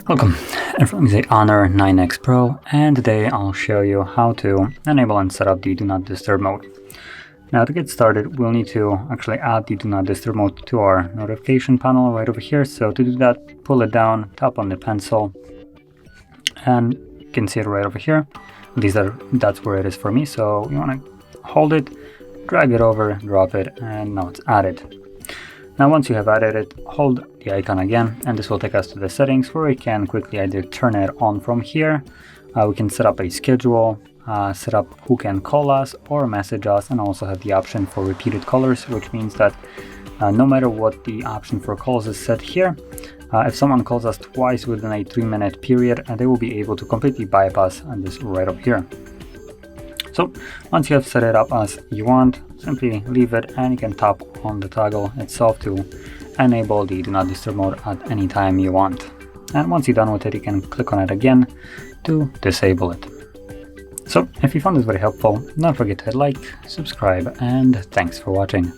Welcome, I'm the Honor 9X Pro, and today I'll show you how to enable and set up the Do Not Disturb mode. Now to get started, we'll need to actually add the Do Not Disturb mode to our notification panel right over here. So to do that, pull it down, tap on the pencil, and you can see it right over here. That's where it is for me, so you want to hold it, drag it over, drop it, and now it's added. Now once you have added it, hold the icon again, and this will take us to the settings where we can quickly either turn it on from here. We can set up a schedule, set up who can call us or message us, and also have the option for repeated callers, which means that no matter what the option for calls is set here, if someone calls us twice within a 3-minute period, they will be able to completely bypass this right up here. So once you have set it up as you want, simply leave it, and you can tap on the toggle itself to enable the Do Not Disturb mode at any time you want. And once you're done with it, you can click on it again to disable it. So if you found this very helpful, don't forget to hit like, subscribe, and thanks for watching.